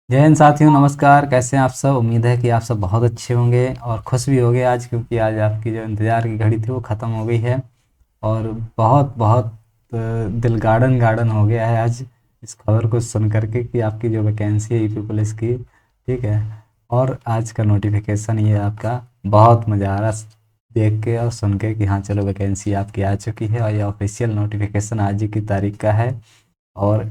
जय हिंद साथियों, नमस्कार। कैसे हैं आप सब? उम्मीद है कि आप सब बहुत अच्छे होंगे और खुश भी होंगे आज, क्योंकि आज आपकी जो इंतज़ार की घड़ी थी वो ख़त्म हो गई है। और बहुत बहुत दिल गार्डन गार्डन हो गया है आज इस खबर को सुन करके कि आपकी जो वैकेंसी है यूपी पुलिस की, ठीक है। और आज का नोटिफिकेशन ये आपका बहुत मज़ा आ रहा देख के और सुन के कि हाँ चलो, वैकेंसी आपकी आ चुकी है और ये ऑफिशियल नोटिफिकेशन आज ही की तारीख का है। और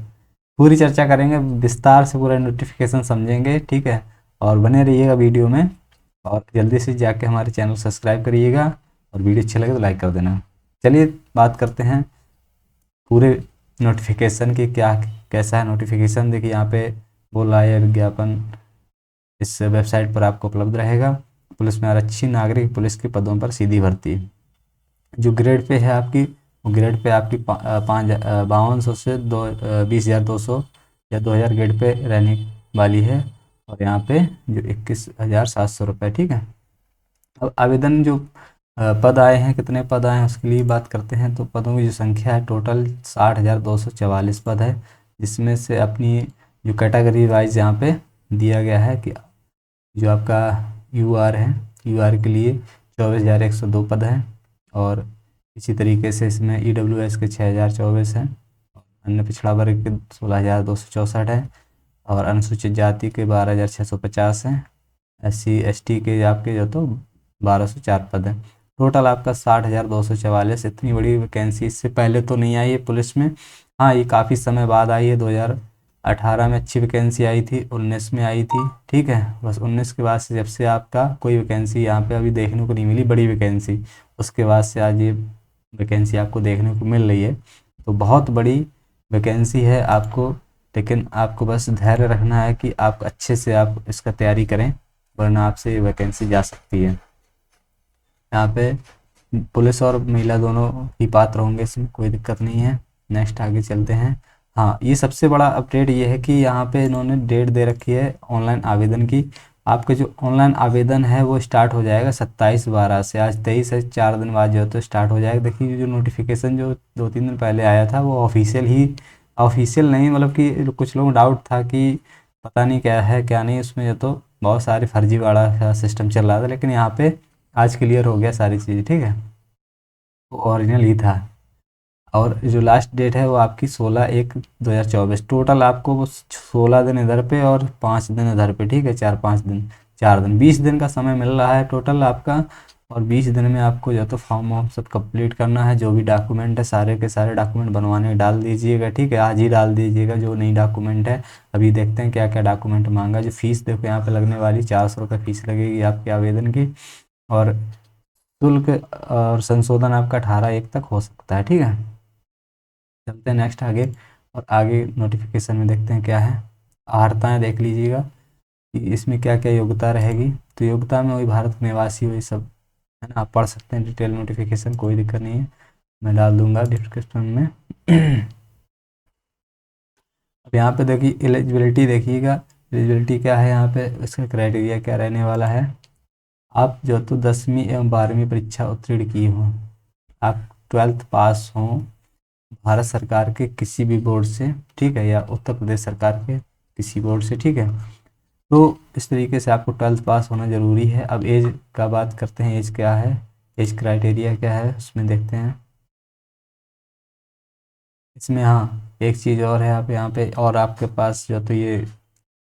पूरी चर्चा करेंगे, विस्तार से पूरा नोटिफिकेशन समझेंगे, ठीक है। और बने रहिएगा वीडियो में। और जल्दी से जाके हमारे चैनल सब्सक्राइब करिएगा और वीडियो अच्छी लगे तो लाइक कर देना। चलिए बात करते हैं पूरे नोटिफिकेशन की। क्या कैसा है नोटिफिकेशन? देखिए यहाँ पे बोल रहा है विज्ञापन इस वेबसाइट पर आपको उपलब्ध रहेगा। पुलिस में आरक्षी नागरिक पुलिस के पदों पर सीधी भर्ती। जो ग्रेड पे है आपकी, वो ग्रेड पे आपकी 5200 से 20,200 या 2,000 ग्रेड पे रहने वाली है। और यहाँ पे जो 21,700 रुपये, ठीक है। अब आवेदन जो पद आए हैं, कितने पद आए हैं उसके लिए बात करते हैं। तो पदों की जो संख्या है टोटल 60,244 पद है, जिसमें से अपनी जो कैटेगरी वाइज यहाँ पे दिया गया है कि जो आपका यूआर है, यूआर के लिए 24,102 पद हैं। और इसी तरीके से इसमें ईडब्ल्यूएस के 6,024 हैं। अन्य पिछड़ा वर्ग के 16,264 हैं। और अनुसूचित जाति के 12,650 हैं। SC ST के आपके जो तो 1,204 पद हैं। टोटल आपका 60,244। इतनी बड़ी वैकेंसी इससे पहले तो नहीं आई है पुलिस में। हाँ, ये काफ़ी समय बाद आई है। 2018 में अच्छी वैकेंसी आई थी, 19 में आई थी, ठीक है। बस 19 के बाद से जब से आपका कोई वैकेंसी यहाँ पे अभी देखने को नहीं मिली, बड़ी वैकेंसी, उसके बाद से आज ये वैकेंसी आपको देखने को मिल रही है। तो बहुत बड़ी वैकेंसी है आपको, लेकिन आपको बस धैर्य रखना है कि आप अच्छे से आप इसका तैयारी करें, वरना आपसे ये वैकेंसी जा सकती है। यहाँ पे पुलिस और महिला दोनों ही पात्र होंगे, इसमें कोई दिक्कत नहीं है। नेक्स्ट आगे चलते हैं। हाँ, ये सबसे बड़ा अपडेट ये है कि यहाँ पे इन्होंने डेट दे रखी है ऑनलाइन आवेदन की। आपके जो ऑनलाइन आवेदन है वो स्टार्ट हो जाएगा 27/12 से। आज 23 है, 4 दिन बाद जो है तो स्टार्ट हो जाएगा। देखिए जो नोटिफिकेशन जो 2-3 दिन पहले आया था वो ऑफिशियल नहीं, मतलब कि कुछ लोग डाउट था कि पता नहीं क्या है क्या नहीं, उसमें जो तो बहुत सारे फर्जीवाड़ा सिस्टम चल रहा था। लेकिन यहाँ पे आज क्लियर हो गया सारी चीज़, ठीक है। वो ओरिजिनल ही था। और जो लास्ट डेट है वो आपकी 16/1/2024। टोटल आपको वो 16 दिन इधर पे और 5 दिन इधर पे, ठीक है। 4-5 दिन, 4 दिन, 20 दिन का समय मिल रहा है टोटल आपका। और 20 दिन में आपको जो तो फॉर्म वॉर्म सब कंप्लीट करना है। जो भी डॉक्यूमेंट है सारे के सारे डॉक्यूमेंट बनवाने डाल दीजिएगा, ठीक है। आज ही डाल दीजिएगा जो नई डॉक्यूमेंट है। अभी देखते हैं क्या क्या डॉक्यूमेंट मांगा। जो फीस देखो यहाँ पे लगने वाली 400 रुपये फीस लगेगी आपके आवेदन की। और शुल्क और संशोधन आपका 18/1 तक हो सकता है, ठीक है। चलते हैं नेक्स्ट आगे। और आगे नोटिफिकेशन में देखते हैं क्या है। अर्हताएँ देख लीजिएगा कि इसमें क्या क्या योग्यता रहेगी। तो योग्यता में वही भारत निवासी, वही सब है ना। आप पढ़ सकते हैं डिटेल नोटिफिकेशन, कोई दिक्कत नहीं है, मैं डाल दूंगा डिस्क्रिप्शन में। अब यहाँ पे देखिए एलिजिबिलिटी देखिएगा। एलिजिबिलिटी क्या है यहाँ पे, इसका क्राइटेरिया क्या रहने वाला है। आप जो तो 10वीं एवं 12वीं परीक्षा उत्तीर्ण की हो, आप 12th पास हो भारत सरकार के किसी भी बोर्ड से, ठीक है, या उत्तर प्रदेश सरकार के किसी बोर्ड से, ठीक है। तो इस तरीके से आपको 12th पास होना ज़रूरी है। अब एज का बात करते हैं, एज क्या है, एज क्राइटेरिया क्या है उसमें देखते हैं। इसमें हाँ एक चीज़ और है, आप यहाँ पे और आपके पास जो तो ये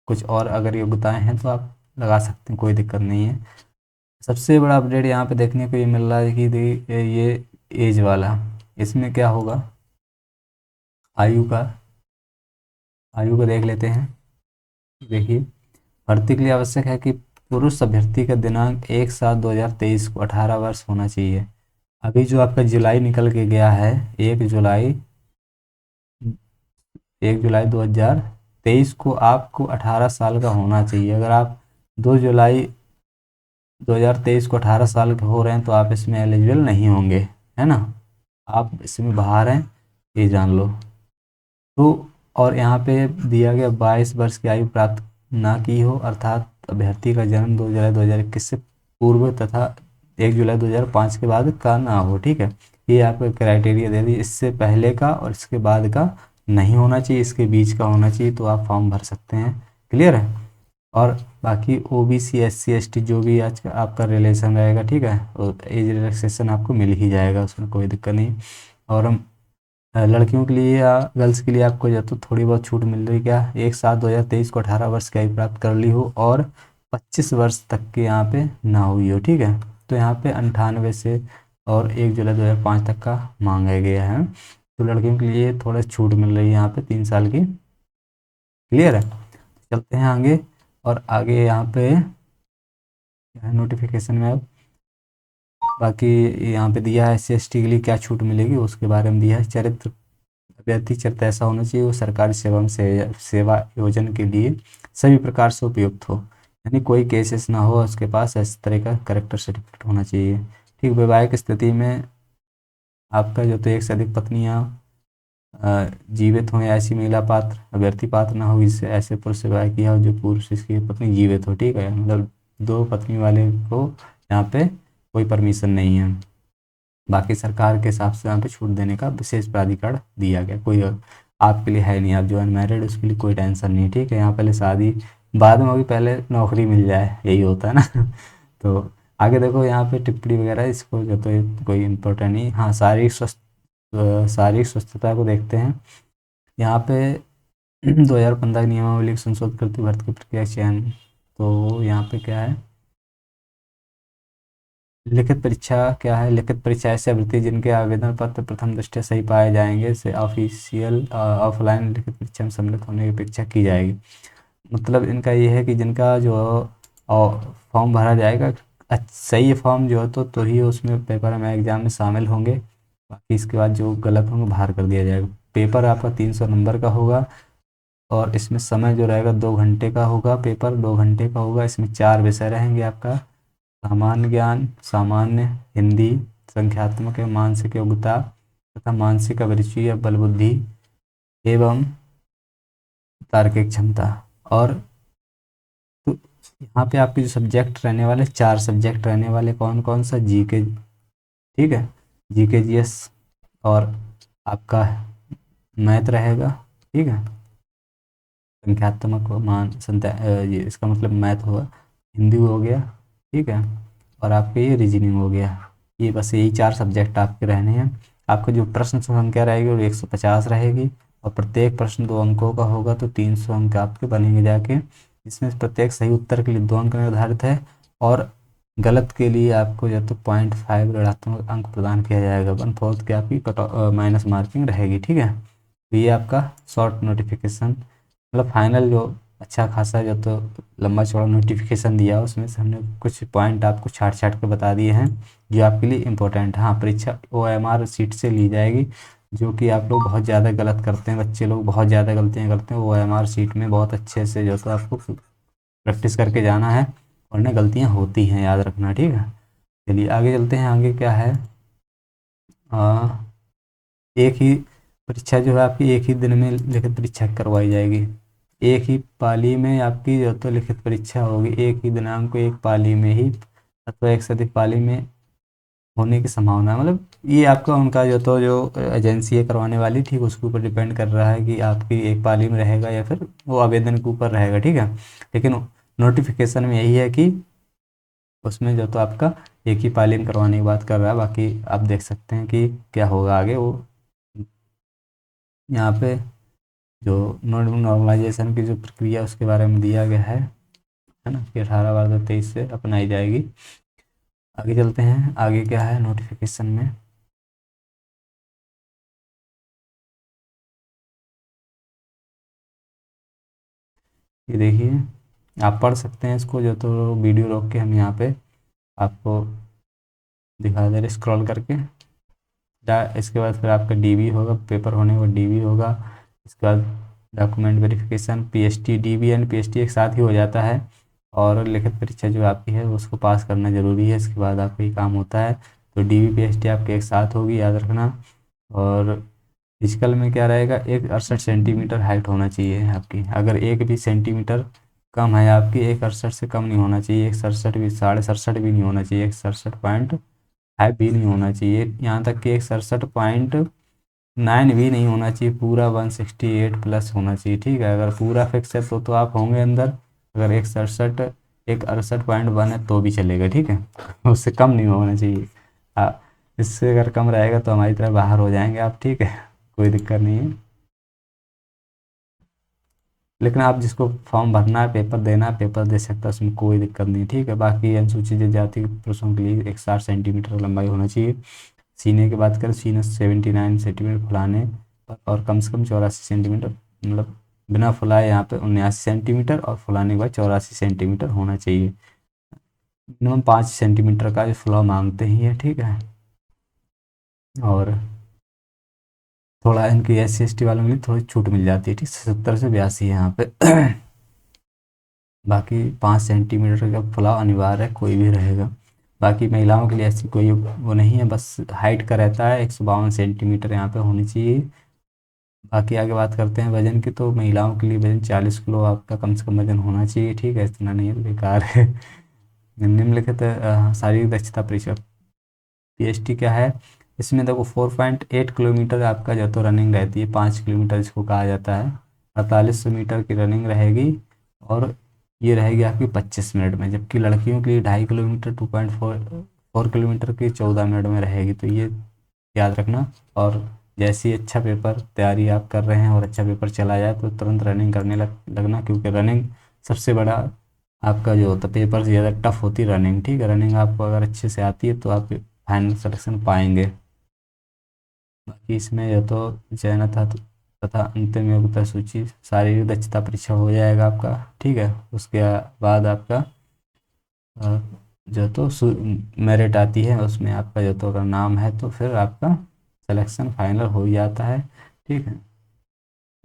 कुछ और अगर योग्यताएं हैं तो आप लगा सकते हैं, कोई दिक्कत नहीं है। सबसे बड़ा अपडेट यहाँ पे देखने को ये मिल रहा है कि ये एज वाला, इसमें क्या होगा, आयु का, आयु को देख लेते हैं। देखिए भर्ती के लिए आवश्यक है कि पुरुष अभ्यर्थी का दिनांक 1/7/2023 को 18 वर्ष होना चाहिए। अभी जो आपका जुलाई निकल के गया है, 1 जुलाई, 1 जुलाई 2023 को आपको 18 साल का होना चाहिए। अगर आप 2 जुलाई 2023 को 18 साल के हो रहे हैं तो आप इसमें एलिजिबल नहीं होंगे, है ना। आप इसमें बाहर हैं, ये जान लो। तो और यहाँ पे दिया गया 22 वर्ष की आयु प्राप्त ना की हो, अर्थात अभ्यर्थी का जन्म 2 जुलाई 2021 से पूर्व तथा 1 जुलाई 2005 के बाद का ना हो, ठीक है। ये आपको क्राइटेरिया दे दी, इससे पहले का और इसके बाद का नहीं होना चाहिए, इसके बीच का होना चाहिए। तो आप फॉर्म भर सकते हैं, क्लियर है। और बाकी ओबीसी एससी एसटी जो भी आज का आपका रिलेशन रहेगा, ठीक है, और एज रिलैक्सेशन आपको मिल ही जाएगा, उसमें कोई दिक्कत नहीं। और हम लड़कियों के लिए या गर्ल्स के लिए आपको या तो थोड़ी बहुत छूट मिल रही, क्या 1/7/2023 को 18 वर्ष की आयु प्राप्त कर ली हो और 25 वर्ष तक के यहाँ पे ना हुई हो, ठीक है। तो यहाँ पे 98 से और 1 जुलाई 2005 तक का मांगा गया है। तो लड़कियों के लिए थोड़ा छूट मिल रही है यहाँ पे 3 साल की। क्लियर है। चलते हैं आगे। और आगे यहाँ पे नोटिफिकेशन में अब बाकी यहाँ पे दिया है SC/ST के लिए क्या छूट मिलेगी उसके बारे में दिया है। चरित्र, अभ्यर्थी चरित्र ऐसा होना चाहिए वो सरकारी सेवा में सेवा योजना के लिए सभी प्रकार से उपयुक्त हो, यानी कोई केसेस ना हो उसके पास, इस तरह का करेक्टर सर्टिफिकेट होना चाहिए। ठीक, वैवाहिक स्थिति में आपका जो तो एक से अधिक पत्नियाँ जीवित हों, ऐसी महिला पात्र, अभ्यर्थी पात्र ना हो इससे ऐसे पुरुष से विवाह किया हो जो पुरुष इसकी पत्नी जीवित हो, ठीक है, मतलब 2 पत्नी वाले को यहाँ पे कोई परमिशन नहीं है। बाकी सरकार के हिसाब से यहाँ पे छूट देने का विशेष प्राधिकार दिया गया, कोई आपके लिए है नहीं, आप जो अनमैरिड उसके लिए कोई टेंशन नहीं, ठीक है। यहाँ पहले शादी बाद में होगी, पहले नौकरी मिल जाए, यही होता है ना। तो आगे देखो यहाँ पे टिप्पणी वगैरह इसको जो तो कोई इम्पोर्टेंट नहीं। हाँ, शारीरिक स्वस्थता को देखते हैं यहाँ पे। 2015 नियमावली को संशोधित करते भर्ती की प्रक्रिया चयन, तो यहाँ पे क्या है, लिखित परीक्षा क्या है, लिखित परीक्षा ऐसे अभ्यर्थी जिनके आवेदन पत्र प्रथम दृष्टया सही पाए जाएंगे से ऑफिशियल ऑफलाइन लिखित परीक्षा में सम्मिलित होने की अपेक्षा की जाएगी। मतलब इनका ये है कि जिनका जो फॉर्म भरा जाएगा, सही फॉर्म जो है तो ही उसमें पेपर में एग्जाम में शामिल होंगे, बाकी इसके बाद जो गलत होंगे बाहर कर दिया जाएगा। पेपर आपका 300 नंबर का होगा और इसमें समय जो रहेगा 2 घंटे का होगा, पेपर 2 घंटे का होगा। इसमें 4 विषय रहेंगे आपका, सामान्य ज्ञान, सामान्य हिंदी, संख्यात्मक एवं मानसिक योग्यता तथा मानसिक अभिरुचि या बल बुद्धि एवं तार्किक क्षमता। और तो यहाँ पे आपके जो सब्जेक्ट रहने वाले, 4 सब्जेक्ट रहने वाले, कौन कौन सा, जीके, ठीक है, जीके जीएस, और आपका मैथ रहेगा, ठीक है, संख्यात्मक ये इसका मतलब मैथ हुआ, हिंदी हो गया, ठीक है, और आपके ये रीजनिंग हो गया। ये बस यही 4 सब्जेक्ट आपके रहने हैं। आपका जो प्रश्न संख्या रहेगी वो 150 रहेगी और प्रत्येक प्रश्न 2 अंकों का होगा, तो 300 अंक आपके बनेंगे जाके, जिसमें प्रत्येक सही उत्तर के लिए 2 अंक निर्धारित है और गलत के लिए आपको या तो 0.5 ऋणात्मक अंक प्रदान किया जाएगा, 1/4 की आपकी माइनस मार्किंग रहेगी, ठीक है। तो ये आपका शॉर्ट नोटिफिकेशन, मतलब फाइनल जो अच्छा खासा जो तो लंबा चौड़ा नोटिफिकेशन दिया उसमें से हमने कुछ पॉइंट आपको छाट छाट के बता दिए हैं जो आपके लिए इम्पोर्टेंट है। हाँ, परीक्षा OMR सीट से ली जाएगी, जो कि आप लोग बहुत ज़्यादा गलत करते हैं, बच्चे लोग बहुत ज़्यादा गलतियाँ करते हैं। OMR सीट में बहुत अच्छे से जो तो आपको प्रैक्टिस करके जाना है, वरना गलतियाँ होती हैं, याद रखना, ठीक है। चलिए आगे चलते हैं। आगे क्या है, एक ही परीक्षा जो है आपकी एक ही दिन में लिखित परीक्षा करवाई जाएगी, एक ही पाली में आपकी जो तो लिखित परीक्षा होगी, एक ही दिनांक को एक पाली में ही अथवा एक से अधिक पाली में होने की संभावना है। मतलब ये आपका उनका जो तो जो एजेंसी है करवाने वाली, ठीक, उसके ऊपर डिपेंड कर रहा है कि आपकी एक पाली में रहेगा या फिर वो आवेदन के ऊपर रहेगा, ठीक है। लेकिन नोटिफिकेशन में यही है कि उसमें जो तो आपका एक ही पाली में करवाने की बात कर रहा है। बाकी आप देख सकते हैं कि क्या होगा आगे, वो यहाँ पे जो नॉर्मलाइजेशन की जो प्रक्रिया उसके बारे में दिया गया है ना, कि 18/12/23 से अपनाई जाएगी। आगे चलते हैं। आगे क्या है नोटिफिकेशन में, ये देखिए आप पढ़ सकते हैं इसको, जो तो वीडियो रोक के हम यहाँ पे आपको दिखा दे रहे स्क्रॉल करके। इसके बाद फिर आपका DV होगा, पेपर होने के बाद DV होगा। इसके बाद document verification, PST, DV and PST एक साथ ही हो जाता है। और लिखित परीक्षा जो आपकी है उसको पास करना ज़रूरी है, इसके बाद आपका ये काम होता है। तो DV PST आपके एक साथ होगी, याद रखना। और फिजिकल में क्या रहेगा, एक 68 सेंटीमीटर हाइट होना चाहिए आपकी, अगर एक भी सेंटीमीटर कम है आपकी, एक 68 से कम नहीं होना चाहिए, एक 67 भी, 67.5 भी नहीं होना चाहिए, एक 67.5 भी नहीं होना चाहिए, यहाँ तक कि एक 67.5 9 भी नहीं होना चाहिए, पूरा 168 प्लस होना चाहिए, ठीक है। अगर पूरा फिक्स है तो आप होंगे अंदर। अगर 168.1 है तो भी चलेगा, ठीक है। उससे कम नहीं होना चाहिए। इससे अगर कम रहेगा तो हमारी तरह बाहर हो जाएंगे आप, ठीक है। कोई दिक्कत नहीं है। लेकिन आप जिसको फॉर्म भरना है, पेपर देना है, पेपर दे सकता है, उसमें कोई दिक्कत नहीं, ठीक है। बाकी अनुसूचित जनजाति पुरुषों के लिए 160 सेंटीमीटर लंबाई होना चाहिए। सीने की बात करें, सीने 79 सेंटीमीटर फुलाने पर, और कम से कम 84 सेंटीमीटर, मतलब बिना फुलाए यहाँ पे 79 सेंटीमीटर, और फुलाने के बाद 84 सेंटीमीटर होना चाहिए। मिनिमम 5 सेंटीमीटर का जो फुलाव मांगते ही है, ठीक है। और थोड़ा इनकी SC ST वालों के लिए थोड़ी छूट मिल जाती है, ठीक, 70 से 82 है यहाँ पे। बाकी 5 सेंटीमीटर का फुलाव अनिवार्य है, कोई भी रहेगा। बाकी महिलाओं के लिए ऐसी कोई वो नहीं है, बस हाइट का रहता है 152 सेंटीमीटर यहाँ पे होनी चाहिए। बाकी आगे बात करते हैं वजन की, तो महिलाओं के लिए वजन 40 किलो आपका कम से कम वजन होना चाहिए, ठीक है। इतना नहीं है तो बेकार है। निम्नलिखित शारीरिक दक्षता परीक्षा, PST क्या है, इसमें देखो 4.8 किलोमीटर आपका जो तो रनिंग रहती है, 5 किलोमीटर इसको कहा जाता है। 4800 मीटर की रनिंग रहेगी, और ये रहेगी आपकी 25 मिनट में। जबकि लड़कियों के लिए 2.5 किलोमीटर, 2.4 किलोमीटर की 14 मिनट में रहेगी, तो ये याद रखना। और जैसे ही अच्छा पेपर तैयारी आप कर रहे हैं और अच्छा पेपर चला जाए तो तुरंत रनिंग करने लगना, क्योंकि रनिंग सबसे बड़ा आपका जो होता है, पेपर से ज़्यादा टफ होती है रनिंग, ठीक है। रनिंग आपको अगर अच्छे से आती है तो आप फाइनल सिलेक्शन पाएंगे। बाकी इसमें यह तो चयन था तथा अंतिम योग्यता सूची, शारीरिक दक्षता परीक्षा हो जाएगा आपका, ठीक है। उसके बाद आपका अ, जो तो मेरिट आती है, उसमें आपका जो तो अगर नाम है तो फिर आपका सिलेक्शन फाइनल हो ही जाता है, ठीक है।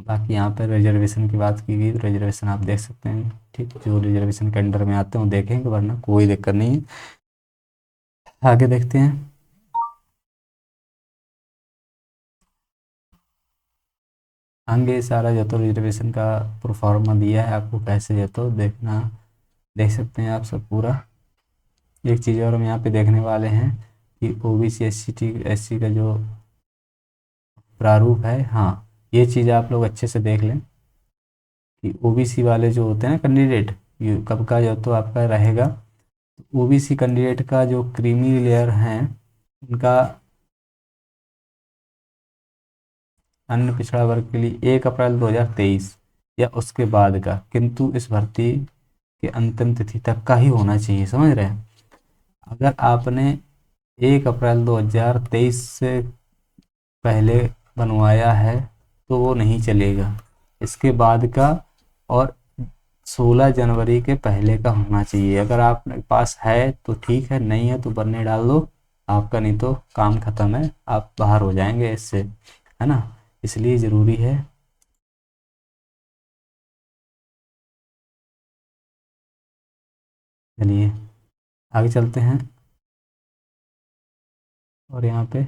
बाकी यहाँ पर रिजर्वेशन की बात की गई तो रिजर्वेशन आप देख सकते हैं, ठीक। जो रिजर्वेशन के अंडर में आते हैं वो देखेंगे, वरना कोई दिक्कत नहीं है। आगे देखते हैं। आगे सारा जो तो रिजर्वेशन का प्रोफार्मा दिया है आपको, कैसे जो तो देखना, देख सकते हैं आप सब पूरा। एक चीज़ और हम यहाँ पे देखने वाले हैं कि OBC SC का जो प्रारूप है, हाँ, ये चीज़ आप लोग अच्छे से देख लें कि OBC वाले जो होते हैं ना कैंडिडेट, ये कब का जो तो आपका रहेगा। OBC कैंडिडेट का जो क्रीमी लेयर हैं, उनका अन्य पिछड़ा वर्ग के लिए 1 अप्रैल 2023 या उसके बाद का, किंतु इस भर्ती के अंतिम तिथि तक का ही होना चाहिए, समझ रहे हैं। अगर आपने 1 अप्रैल 2023 से पहले बनवाया है तो वो नहीं चलेगा, इसके बाद का, और 16 जनवरी के पहले का होना चाहिए। अगर आपके पास है तो ठीक है, नहीं है तो बनने डाल दो आपका, नहीं तो काम खत्म है, आप बाहर हो जाएंगे इससे, है ना। इसलिए ज़रूरी है। चलिए आगे चलते हैं। और यहाँ पे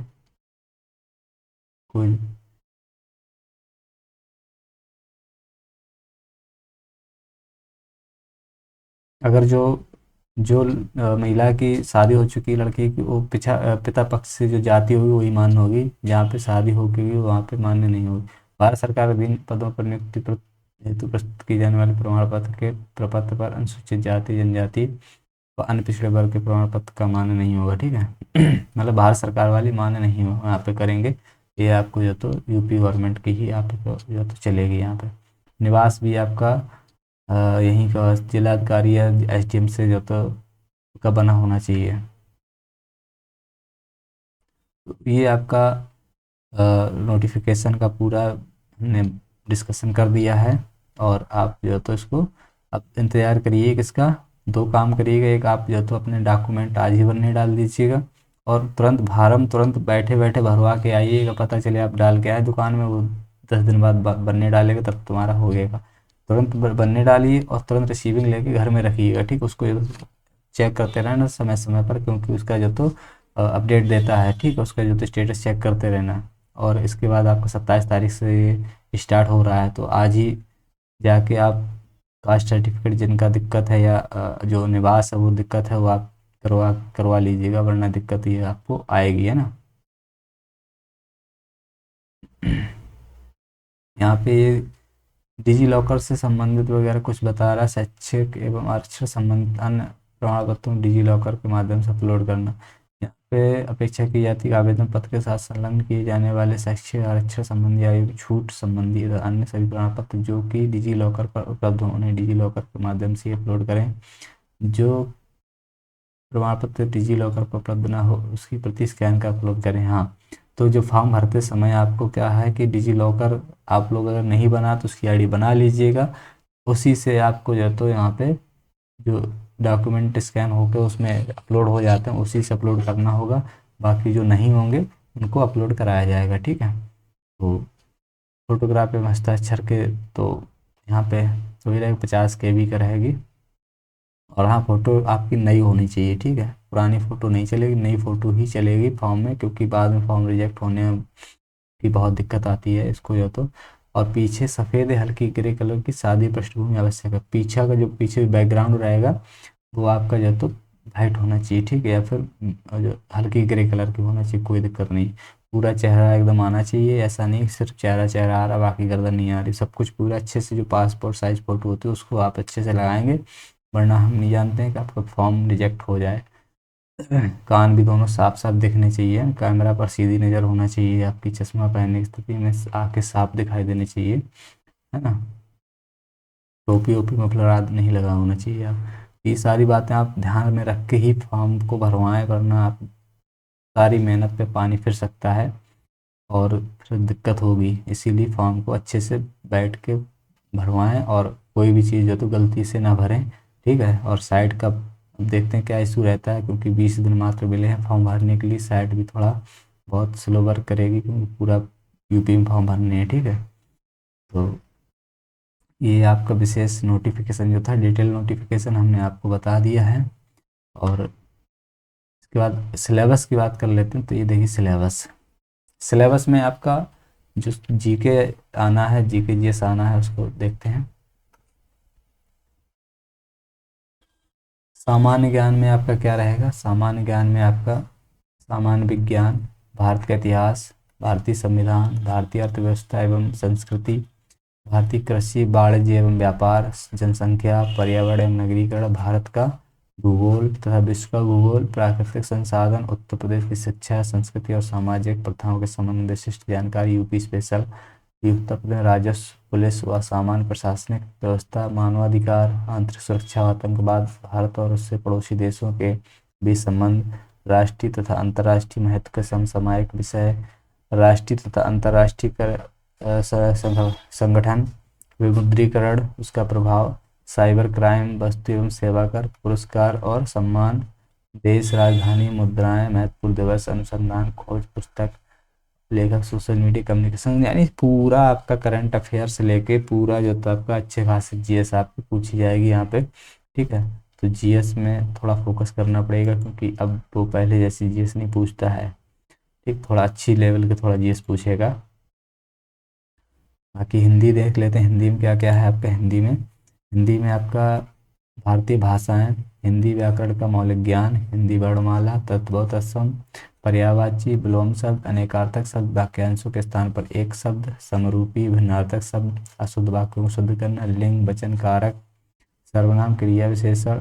कोई, अगर जो जो महिला की शादी हो चुकी लड़की की, वो पिता पक्ष से जो जाति होगी वही मान्य होगी, जहाँ पे शादी होगी वहाँ पे मान्य नहीं होगी। भारत सरकार विभिन्न पदों पर नियुक्ति हेतु प्रस्तुत की जाने वाले प्रमाण पत्र के प्रपत्र पर अनुसूचित जाति जनजाति व अन्य पिछड़े वर्ग के प्रमाण पत्र का मान्य नहीं होगा, ठीक है। मतलब भारत सरकार वाली मान्य नहीं हो यहाँ पे करेंगे। ये आपको जो तो यूपी गवर्नमेंट की ही आपको जो तो चलेगी यहाँ पे। निवास भी आपका यहीं का जिलाधिकारी या SDM से जो तो का बना होना चाहिए। तो ये आपका नोटिफिकेशन का पूरा हमने डिस्कशन कर दिया है। और आप जो तो इसको अब इंतज़ार करिए किसका, दो काम करिएगा। एक, आप जो तो अपने डॉक्यूमेंट आज ही भरने डाल दीजिएगा, और तुरंत फार्म तुरंत बैठे बैठे भरवा के आइएगा। पता चले आप डाल के आए दुकान में, वो 10 दिन बाद बनने डालेगा तब तुम्हारा हो गएगा। तुरंत बनने डालिए और तुरंत रिसीविंग लेके घर में रखिएगा, ठीक। उसको चेक करते रहना समय समय पर, क्योंकि उसका जो तो अपडेट देता है, ठीक है। उसका जो तो स्टेटस चेक करते रहना। और इसके बाद आपका 27 तारीख से ये स्टार्ट हो रहा है, तो आज ही जाके आप कास्ट सर्टिफिकेट जिनका दिक्कत है, या जो निवास है वो दिक्कत है, वो आप करवा करवा लीजिएगा, वरना दिक्कत ये आपको आएगी, है ना। यहाँ पे ये डिजी लॉकर से संबंधित वगैरह कुछ बता रहा है, शैक्षिक एवं आरक्षण संबंधित अन्य प्रमाण पत्रों डिजी लॉकर के माध्यम से अपलोड करना। यहाँ पे अपेक्षा की जाती है आवेदन पत्र के साथ संलग्न किए जाने वाले शैक्षिक आरक्षण संबंधी आयु छूट संबंधी अन्य सभी प्रमाण पत्र जो कि डिजी लॉकर पर उपलब्ध हों उन्हें डिजी लॉकर के माध्यम से अपलोड करें। जो प्रमाण पत्र डिजी लॉकर पर उपलब्ध ना हो उसकी प्रति स्कैन कर अपलोड करें। हाँ, तो जो फॉर्म भरते समय आपको क्या है कि डिजी लॉकर आप लोग अगर नहीं बना तो उसकी आईडी बना लीजिएगा, उसी से आपको जो है तो यहाँ पे जो डॉक्यूमेंट स्कैन होकर उसमें अपलोड हो जाते हैं उसी से अपलोड करना होगा। बाकी जो नहीं होंगे उनको अपलोड कराया जाएगा, ठीक है। तो फोटोग्राफ एवं हस्ताक्षर के तो यहाँ पे वही रहेगा 50 KB का रहेगी। और हाँ, फ़ोटो आपकी नई होनी चाहिए, ठीक है। पुरानी फ़ोटो नहीं चलेगी, नई फ़ोटो ही चलेगी फॉर्म में, क्योंकि बाद में फॉर्म रिजेक्ट होने की बहुत दिक्कत आती है इसको जो तो। और पीछे सफ़ेद हल्की ग्रे कलर की सादी पृष्ठभूमि आवश्यक है। पीछे का जो पीछे बैकग्राउंड रहेगा वो आपका जो तो वाइट होना चाहिए, ठीक है, या फिर जो हल्की ग्रे कलर की होना चाहिए, कोई दिक्कत नहीं। पूरा चेहरा एकदम आना चाहिए, ऐसा नहीं सिर्फ चेहरा चेहरा आ रहा बाकी गर्दन नहीं आ रही, सब कुछ पूरा अच्छे से। जो पासपोर्ट साइज फ़ोटो होती है उसको आप अच्छे से लगाएंगे, वरना हम नहीं जानते हैं कि आपका फॉर्म रिजेक्ट हो जाए। कान भी दोनों साफ साफ दिखने चाहिए, कैमरा पर सीधी नज़र होना चाहिए आपकी, चश्मा पहनने की स्थिति में आंखें साफ दिखाई देनी चाहिए, है ना। टोपी ओपी मफलर आदि नहीं लगा होना चाहिए। आप ये सारी बातें आप ध्यान में रख के ही फॉर्म को भरवाएं, वरना आप सारी मेहनत पे पानी फिर सकता है और फिर दिक्कत होगी। इसीलिए फॉर्म को अच्छे से बैठ के भरवाएं और कोई भी चीज़ हो तो गलती से ना भरें, ठीक है। और साइट का देखते हैं क्या इशू रहता है, क्योंकि 20 दिन मात्र मिले हैं फॉर्म भरने के लिए। साइट भी थोड़ा बहुत स्लो वर्क करेगी क्योंकि पूरा यूपी में फॉर्म भरने हैं, ठीक है। तो ये आपका विशेष नोटिफिकेशन जो था, डिटेल नोटिफिकेशन हमने आपको बता दिया है। और इसके बाद सिलेबस की बात कर लेते हैं। तो ये देखिए सिलेबस, सिलेबस में आपका जो जीके आना है, जीके जीएस आना है, उसको देखते हैं। सामान्य ज्ञान में आपका क्या रहेगा? सामान्य ज्ञान में आपका सामान्य विज्ञान, भारत का इतिहास, भारतीय संविधान, भारतीय अर्थव्यवस्था एवं संस्कृति, भारतीय कृषि वाणिज्य एवं व्यापार, जनसंख्या, पर्यावरण एवं नगरीकरण, भारत का भूगोल तथा विश्व का भूगोल, प्राकृतिक संसाधन, उत्तर प्रदेश की शिक्षा, संस्कृति और सामाजिक प्रथाओं के संबंध में विशिष्ट जानकारी, यूपी स्पेशल, उत्तर प्रदेश राजस्व, पुलिस व सामान्य प्रशासनिक व्यवस्था, मानवाधिकार, आंतरिक सुरक्षा, आतंकवाद, भारत और उससे पड़ोसी देशों के बीच संबंध, राष्ट्रीय तथा अंतर्राष्ट्रीय महत्व के समसामयिक विषय, राष्ट्रीय तथा अंतर्राष्ट्रीय संगठन, विमुद्रीकरण उसका प्रभाव, साइबर क्राइम, वस्तु एवं सेवा कर, पुरस्कार और सम्मान, देश राजधानी, मुद्राएं, महत्वपूर्ण दिवस, अनुसंधान, खोज, पुस्तक, लेखक, सोशल मीडिया, कम्युनिकेशन, यानी पूरा आपका करंट अफेयर से लेके पूरा जो तो आपका अच्छे खासे जीएस आपकी पूछी जाएगी यहाँ पे, ठीक है। तो जीएस में थोड़ा फोकस करना पड़ेगा, क्योंकि अब वो पहले जैसी जीएस नहीं पूछता है, ठीक, थोड़ा अच्छी लेवल के थोड़ा जीएस पूछेगा। बाकी हिंदी देख लेते हैं, हिंदी में क्या क्या है आपका। हिंदी में आपका भारतीय भाषाएं, हिंदी व्याकरण का मौलिक ज्ञान, हिंदी वर्णमाला, तत्व तत्सम, पर्यायवाची, विलोम शब्द, अनेकार्थक शब्द, वाक्यांशों के स्थान पर एक शब्द, समरूपी, भिन्नार्थक शब्द, अशुद्ध वाक्यों को शुद्ध करना, लिंग, वचन, कारक, सर्वनाम, क्रिया विशेषण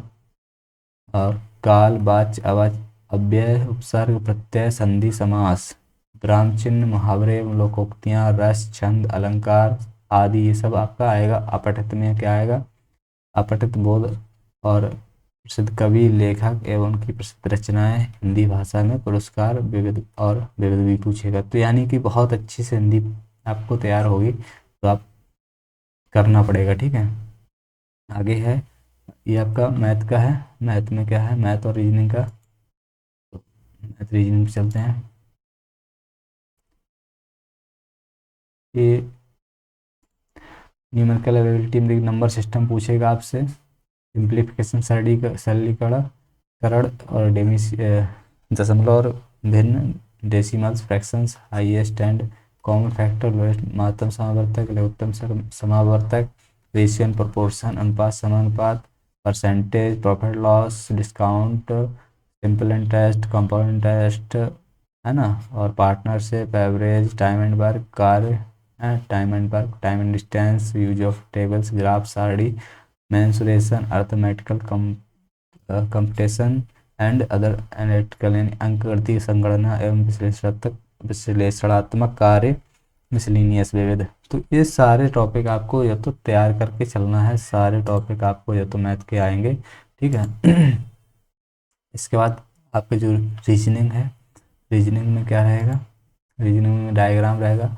और काल, वाच्य, अवाच्य, अव्यय, उपसर्ग, प्रत्यय, संधि, समास, विराम चिन्ह, मुहावरे, लोकोक्तियाँ, रस, छंद, अलंकार आदि, ये सब आपका आएगा। अपठित में क्या आएगा? अपठित बोध और प्रसिद्ध कवि, लेखक एवं उनकी प्रसिद्ध रचनाएं, हिंदी भाषा में पुरस्कार, विविध और विविध भी पूछेगा। तो यानी कि बहुत अच्छी से हिंदी आपको तैयार होगी, तो आप करना पड़ेगा, ठीक है। आगे है ये आपका मैथ का है। मैथ में क्या है? मैथ और रीजनिंग का। तो मैथ रीजनिंग पे चलते हैं। ये न्यूमेरिकल एबिलिटी में नंबर सिस्टम पूछेगा आपसे, सिंप्लीफिकेशन, सरलीकरण करण और दशमलव और भिन्न, decimals, fractions, highest and common factor, lowest, महत्तम समावर्तक, लघुत्तम समावर्तक, रेशियो एंड प्रोपोर्शन, अनुपात समानुपात, percentage, profit loss, discount, simple interest, compound interest, है ना, और partnership, average, time and work, कार्य time and work, time and distance, use of tables, graphs, RD, mensuration, arithmetical computation and other analytical यानी अंकगणितीय संगणना एवं विश्लेषणात्मक कार्य, मिसलिनियस विविध। तो ये सारे टॉपिक आपको या तो तैयार करके चलना है, सारे टॉपिक आपको या तो मैथ के आएंगे, ठीक है। इसके बाद आपके जो रीजनिंग है, रीजनिंग में क्या रहेगा, रीजनिंग में डायग्राम रहेगा,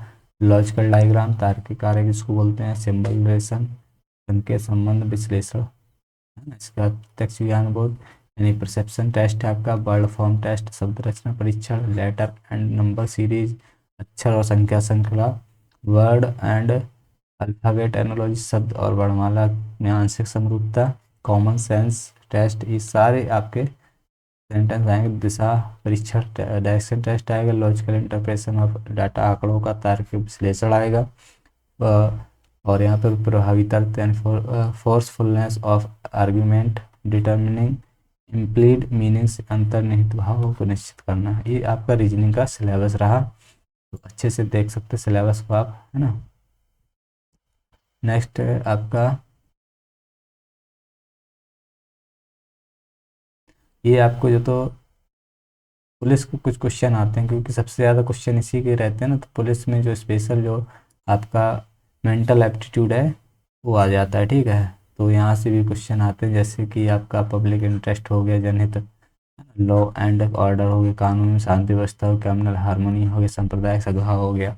लॉजिकल डायग्राम, तार्किक कार्य जिसको बोलते हैं, सिंबल रिलेशन, संकेत संबंध विश्लेषण, है ना। इसके बाद प्रत्यक्ष ज्ञान बोध यानी परसेप्शन टेस्ट है आपका, वर्ड फॉर्म टेस्ट, शब्द रचना परीक्षण, लेटर एंड नंबर सीरीज, अक्षर और संख्या श्रृंखला, वर्ड एंड अल्फ़ाबेट एनोलॉजी, शब्द और वर्णमाला में आंशिक समरूपता, कॉमन सेंस टेस्ट, ये सारे आपके सेंटेंस आएंगे। दिशा परीक्षण, डायरेक्शन टेस्ट आएगा, लॉजिकल इंटरप्रेशन ऑफ डाटा, आंकड़ों का तार्किक विश्लेषण आएगा, और यहाँ पर प्रभाविता फोर्सफुलनेस ऑफ आर्ग्यूमेंट, डिटर्मिनिंग इम्प्लीड मीनिंग्स, अंतर्निहित भावों को निश्चित करना। ये आपका रीजनिंग का सिलेबस रहा, तो अच्छे से देख सकते सिलेबस को आप, है ना। नेक्स्ट है आपका, ये आपको जो तो पुलिस के कुछ क्वेश्चन आते हैं, क्योंकि सबसे ज़्यादा क्वेश्चन इसी के रहते हैं ना, तो पुलिस में जो स्पेशल जो आपका मेंटल एप्टीट्यूड है वो आ जाता है, ठीक है। तो यहाँ से भी क्वेश्चन आते हैं, जैसे कि आपका पब्लिक इंटरेस्ट हो गया, जनहित, लॉ एंड ऑर्डर हो गया, कानून शांति व्यवस्था हो, क्रिमिनल हार्मोनी हो गया, सांप्रदायिक सद्भाव हो गया,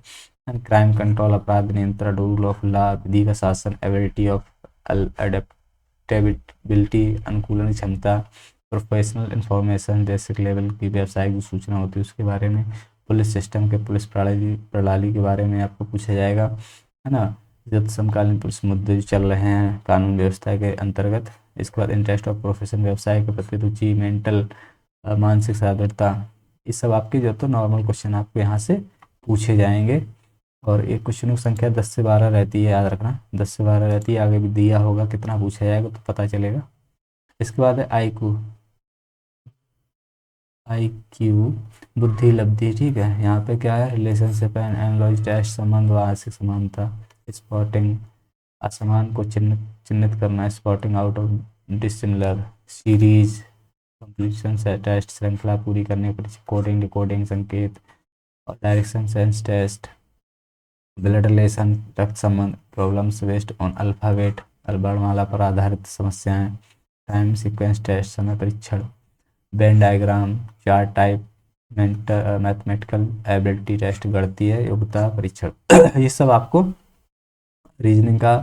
क्राइम कंट्रोल, अपराध नियंत्रण, रूल ऑफ लॉ, विधि का शासन, एबिलिटी ऑफ एडेप्टेबिलिटी, अनुकूलन क्षमता, प्रोफेशनल इंफॉर्मेशन, बेसिक लेवल की व्यावसायिक जो सूचना होती है उसके बारे में, पुलिस सिस्टम के पुलिस प्रणाली के बारे में आपको पूछा जाएगा, है ना। जब समकालीन पुलिस मुद्दे जो चल रहे हैं कानून व्यवस्था के अंतर्गत। इसके बाद इंटरेस्ट ऑफ प्रोफेशन, व्यवसाय के प्रति रुचि, मेंटल मानसिक साधरता, ये सब आपके जो तो नॉर्मल क्वेश्चन आपको यहाँ से पूछे जाएंगे। और एक क्वेश्चन की संख्या 10 से 12 रहती है, याद रखना 10 से 12 रहती है, आगे भी दिया होगा कितना पूछा जाएगा तो पता चलेगा। इसके बाद है आई क्यू बुद्धि लब्धि, ठीक है। यहाँ पे क्या है, रिलेशनशिप एंड एनालॉजी टेस्ट, संबंध व आंशिक समानता, स्पॉटिंग असमान को चिन्हित करना, spotting out of dissimilar, series completion test, श्रृंखला पूरी करने पर, कोडिंग डिकोडिंग संकेत, और direction sense test, blood relation रक्त संबंध, प्रॉब्लम्स बेस्ड ऑन अल्फ़ाबेट वर्णमाला पर आधारित समस्याएं, टाइम सीक्वेंस टेस्ट समय परीक्षण, Venn diagram, chart type, mathematical ability test, गणितीय योग्यता परीक्षण। ये सब आपको रीजनिंग का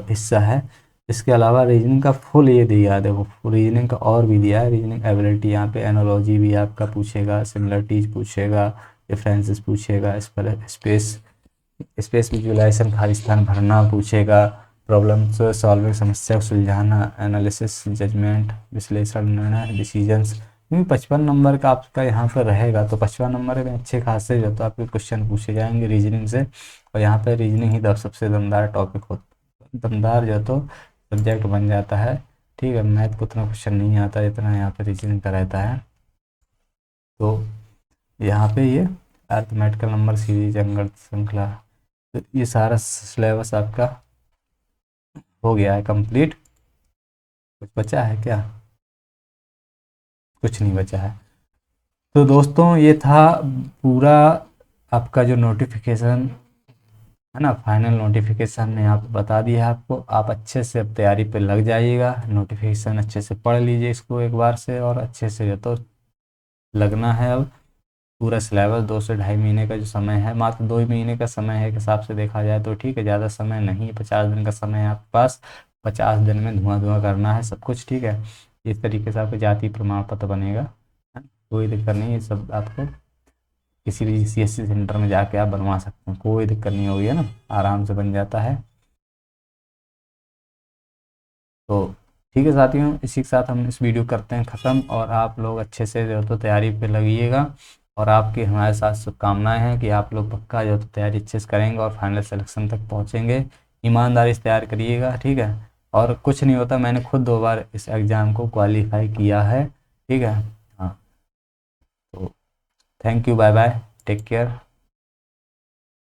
हिस्सा है। इसके अलावा रीजनिंग का फुल ये दिया है, देखो रीजनिंग का और भी दिया है, रीजनिंग एबिलिटी, यहाँ पे एनोलॉजी भी आपका पूछेगा, सिमिलरिटीज पूछेगा, डिफरेंसेस पूछेगा, इस पर स्पेस विजुलाइजेशन, खाली स्थान भरना पूछेगा, प्रॉब्लम्स सॉल्विंग समस्या को सुलझाना, एनालिसिस, जजमेंट, विश्लेषण, निर्णय, डिसीजंस। क्योंकि 55 नंबर का आपका यहाँ पर रहेगा, तो 55 नंबर में अच्छे खासे जो तो आपके क्वेश्चन पूछे जाएंगे रीजनिंग से। और यहाँ पर रीजनिंग ही सबसे दमदार टॉपिक होता, दमदार जो तो सब्जेक्ट बन जाता है, ठीक है। मैथ को उतना क्वेश्चन नहीं आता जितना यहाँ पर रीजनिंग का रहता है। तो यहाँ पे ये अर्थमेटिकल नंबर सीरीज, अंगत श्रृंखला, तो ये सारा सिलेबस आपका हो गया है कंप्लीट। कुछ बचा है क्या? कुछ नहीं बचा है। तो दोस्तों ये था पूरा आपका जो नोटिफिकेशन है ना, फाइनल नोटिफिकेशन ने आप बता दिया है आपको। आप अच्छे से अब तैयारी पे लग जाइएगा, नोटिफिकेशन अच्छे से पढ़ लीजिए इसको एक बार से, और अच्छे से तो लगना है। अब पूरा सिलेबस 2 से 2.5 महीने का जो समय है, मात्र 2 ही महीने का समय है, के हिसाब से देखा जाए तो ठीक है, ज़्यादा समय नहीं, 50 दिन का समय है आपके पास। 50 दिन में धुआं करना है सब कुछ, ठीक है। इस तरीके से आपका जाति प्रमाण पत्र बनेगा, है ना? कोई दिक्कत नहीं, ये सब आपको किसी भी CSC सेंटर में जाके आप बनवा सकते हैं, कोई दिक्कत नहीं होगी, है ना, आराम से बन जाता है। तो ठीक है साथियों, इसी के साथ हम इस वीडियो करते हैं ख़त्म, और आप लोग अच्छे से जो तो तैयारी पे लगिएगा, और आपकी हमारे साथ शुभकामनाएं हैं कि आप लोग पक्का जो तो तैयारी अच्छे से करेंगे और फाइनल सिलेक्शन तक पहुंचेंगे। ईमानदारी से तैयार करिएगा, ठीक है। और कुछ नहीं होता, मैंने खुद 2 बार इस एग्ज़ाम को क्वालिफाई किया है, ठीक है। हाँ, तो thank you, bye bye, take care.